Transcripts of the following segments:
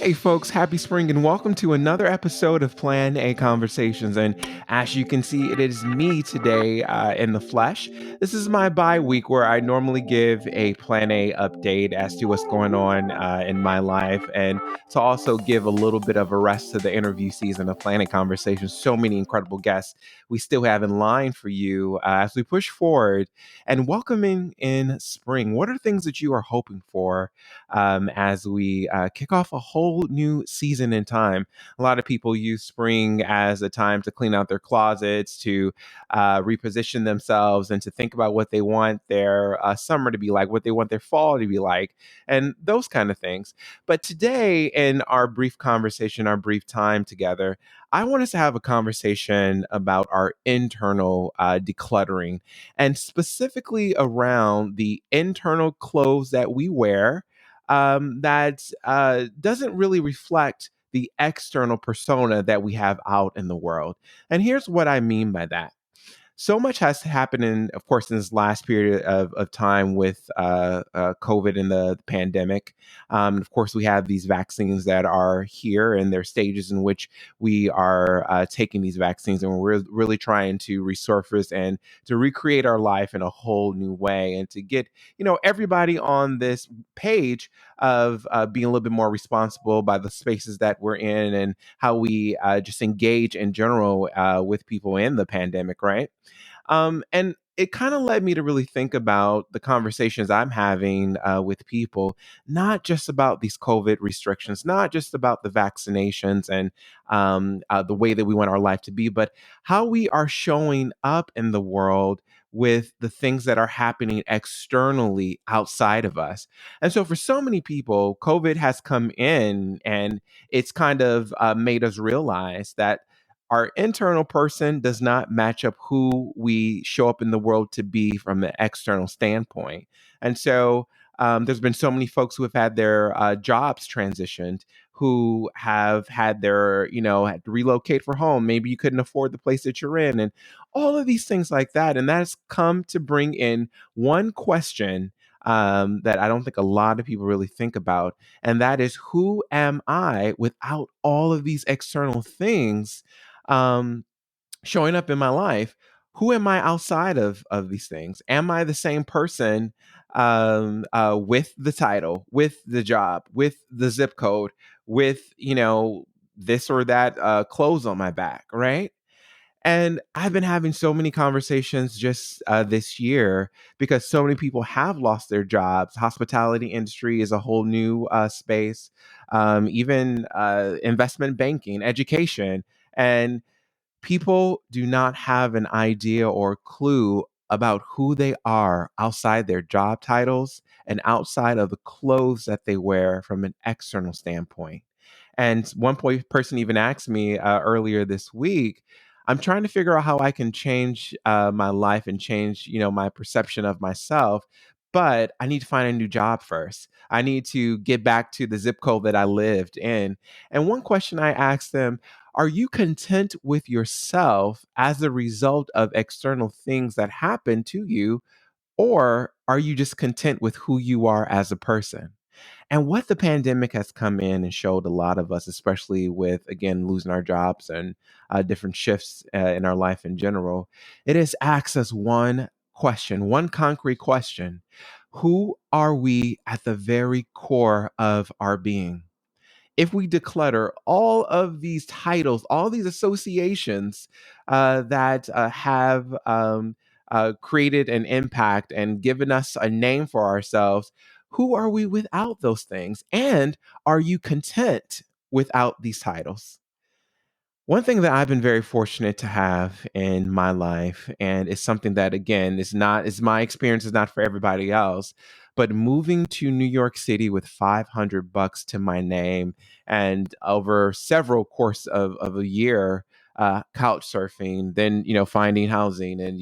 Hey, folks, happy spring and welcome to another episode of Plan A Conversations. And as you can see, it is me today in the flesh. This is my bye week where I normally give a Plan A update as to what's going on in my life and to also give a little bit of a rest to the interview season of Plan A Conversations. So many incredible guests we still have in line for you as we push forward and welcoming in spring. What are things that you are hoping for as we kick off a whole new season in time? A lot of people use spring as a time to clean out their closets, to reposition themselves, and to think about what they want their summer to be like, what they want their fall to be like, and those kind of things. But today, in our brief conversation, our brief time together, I want us to have a conversation about our internal decluttering and specifically around the internal clothes that we wear that doesn't really reflect the external persona that we have out in the world. And here's what I mean by that. So much has happened of course, in this last period of time with COVID and the pandemic. Of course, we have these vaccines that are here, and there are stages in which we are taking these vaccines, and we're really trying to resurface and to recreate our life in a whole new way, and to get everybody on this page of being a little bit more responsible by the spaces that we're in and how we just engage in general with people in the pandemic, right? And it kind of led me to really think about the conversations I'm having with people, not just about these COVID restrictions, not just about the vaccinations and the way that we want our life to be, but how we are showing up in the world with the things that are happening externally outside of us. And so for so many people, COVID has come in and it's kind of made us realize that our internal person does not match up who we show up in the world to be from an external standpoint. And so there's been so many folks who have had their jobs transitioned, who have had their, had to relocate for home. Maybe you couldn't afford the place that you're in, and all of these things like that. And that has come to bring in one question that I don't think a lot of people really think about. And that is, who am I without all of these external things um, showing up in my life? Who am I outside of these things? Am I the same person with the title, with the job, with the zip code, with this or that clothes on my back, right? And I've been having so many conversations just this year because so many people have lost their jobs. Hospitality industry is a whole new space, even investment banking, education, and people do not have an idea or clue about who they are outside their job titles and outside of the clothes that they wear from an external standpoint. And one point person even asked me earlier this week, I'm trying to figure out how I can change my life and change, my perception of myself. But I need to find a new job first. I need to get back to the zip code that I lived in. And one question I asked them, are you content with yourself as a result of external things that happen to you? Or are you just content with who you are as a person? And what the pandemic has come in and showed a lot of us, especially with, again, losing our jobs and different shifts in our life in general, it has asked us one question, one concrete question. Who are we at the very core of our being? If we declutter all of these titles, all these associations that have created an impact and given us a name for ourselves, who are we without those things? And are you content without these titles? One thing that I've been very fortunate to have in my life, and it's something that again is my experience, is not for everybody else, but moving to New York City with $500 to my name and over several course of a year, couch surfing, then finding housing, and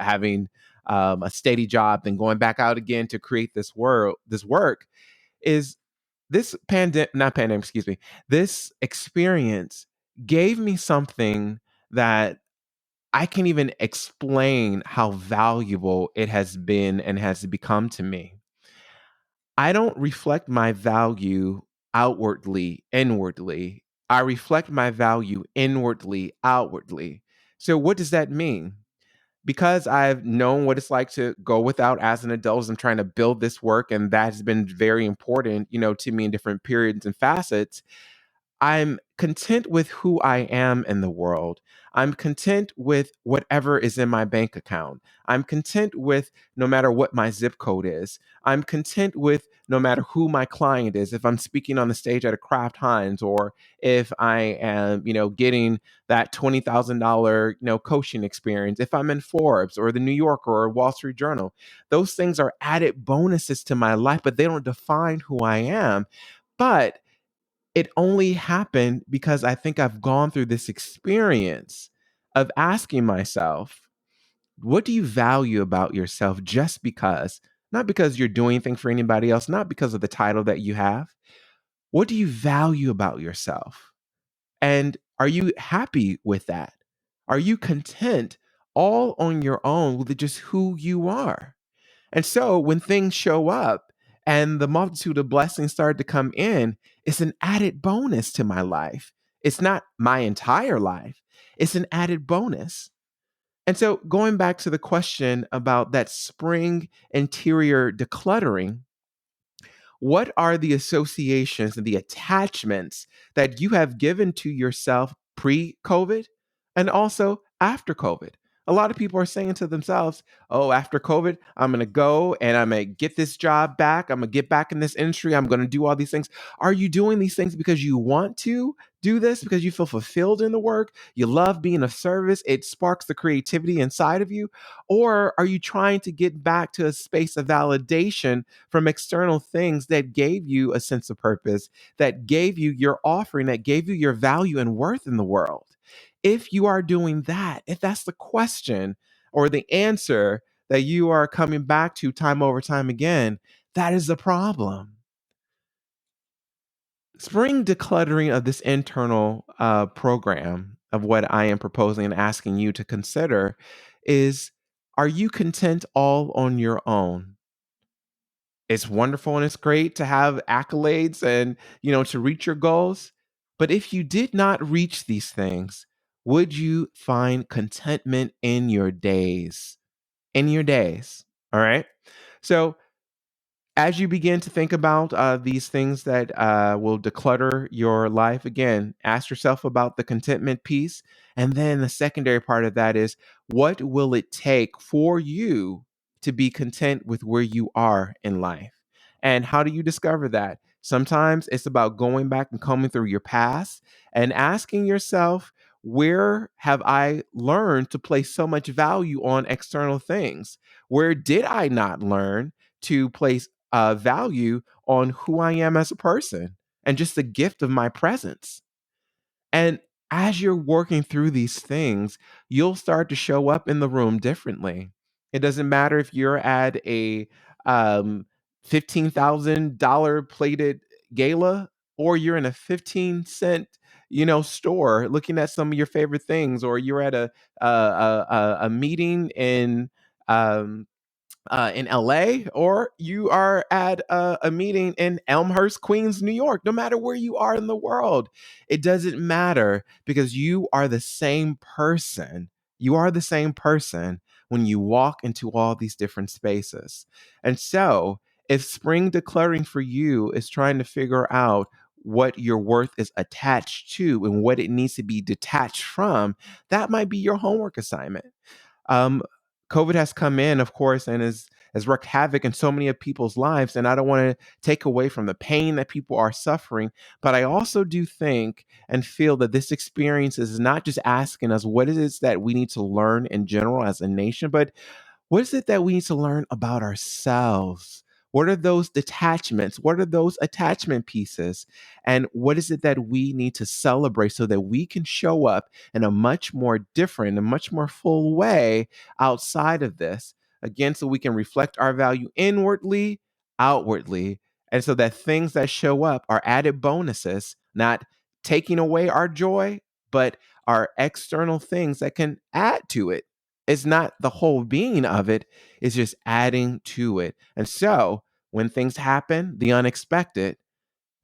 having a steady job, then going back out again to create this work is this pandemic, not pandemic, excuse me, this experience gave me something that I can't even explain how valuable it has been and has become to me. I don't reflect my value outwardly, inwardly. I reflect my value inwardly, outwardly. So, what does that mean? Because I've known what it's like to go without as an adult as I'm trying to build this work, and that has been very important, to me in different periods and facets. I'm content with who I am in the world. I'm content with whatever is in my bank account. I'm content with no matter what my zip code is. I'm content with no matter who my client is. If I'm speaking on the stage at a Kraft Heinz, or if I am, getting that $20,000, coaching experience, if I'm in Forbes or the New Yorker or Wall Street Journal, those things are added bonuses to my life, but they don't define who I am. But it only happened because I think I've gone through this experience of asking myself, what do you value about yourself just because? Not because you're doing anything for anybody else, not because of the title that you have. What do you value about yourself? And are you happy with that? Are you content all on your own with just who you are? And so when things show up and the multitude of blessings start to come in, it's an added bonus to my life. It's not my entire life, it's an added bonus. And so going back to the question about that spring interior decluttering, what are the associations and the attachments that you have given to yourself pre COVID and also after COVID? A lot of people are saying to themselves, oh, after COVID, I'm going to go and I'm going to get this job back. I'm going to get back in this industry. I'm going to do all these things. Are you doing these things because you want to do this, because you feel fulfilled in the work? You love being of service. It sparks the creativity inside of you. Or are you trying to get back to a space of validation from external things that gave you a sense of purpose, that gave you your offering, that gave you your value and worth in the world? If you are doing that, if that's the question or the answer that you are coming back to time over time again, that is the problem. Spring decluttering of this internal program of what I am proposing and asking you to consider is, are you content all on your own? It's wonderful and it's great to have accolades and, to reach your goals. But if you did not reach these things, would you find contentment in your days? In your days. All right. So as you begin to think about these things that will declutter your life, again, ask yourself about the contentment piece. And then the secondary part of that is, what will it take for you to be content with where you are in life? And how do you discover that? Sometimes it's about going back and combing through your past and asking yourself, where have I learned to place so much value on external things? Where did I not learn to place value on who I am as a person and just the gift of my presence? And as you're working through these things, you'll start to show up in the room differently. It doesn't matter if you're at a $15,000 plated gala, or you're in a 15-cent, store looking at some of your favorite things, or you're at a meeting in LA, or you are at a meeting in Elmhurst, Queens, New York. No matter where you are in the world, it doesn't matter, because you are the same person. You are the same person when you walk into all these different spaces. And so, if spring decluttering for you is trying to figure out what your worth is attached to and what it needs to be detached from, that might be your homework assignment. um, COVID has come in, of course, and has wreaked havoc in so many of people's lives. And I don't want to take away from the pain that people are suffering, but I also do think and feel that this experience is not just asking us what it is that we need to learn in general as a nation, but what is it that we need to learn about ourselves? What are those detachments? What are those attachment pieces? And what is it that we need to celebrate so that we can show up in a much more different and much more full way outside of this? Again, so we can reflect our value inwardly, outwardly, and so that things that show up are added bonuses, not taking away our joy, but are external things that can add to it. It's not the whole being of it, it's just adding to it. And so when things happen, the unexpected,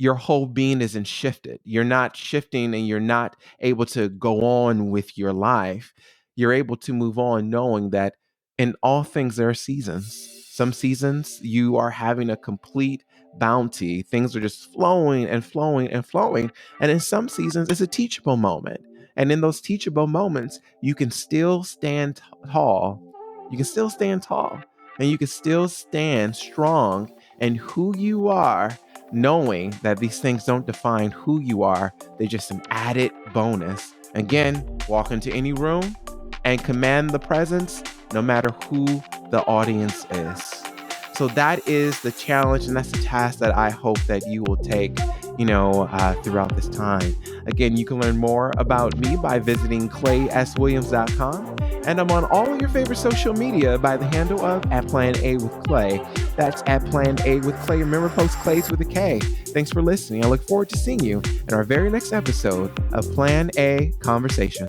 your whole being isn't shifted. You're not shifting and you're not able to go on with your life. You're able to move on knowing that in all things there are seasons. Some seasons you are having a complete bounty. Things are just flowing and flowing and flowing. And in some seasons it's a teachable moment. And in those teachable moments, you can still stand tall. You can still stand tall and you can still stand strong in who you are, knowing that these things don't define who you are. They're just an added bonus. Again, walk into any room and command the presence no matter who the audience is. So that is the challenge, and that's the task that I hope that you will take, throughout this time. Again, you can learn more about me by visiting clayswilliams.com, and I'm on all of your favorite social media by the handle of @PlanA with Klay. That's @PlanA with Klay. Remember, post Klays with a K. Thanks for listening. I look forward to seeing you in our very next episode of Plan A Conversation.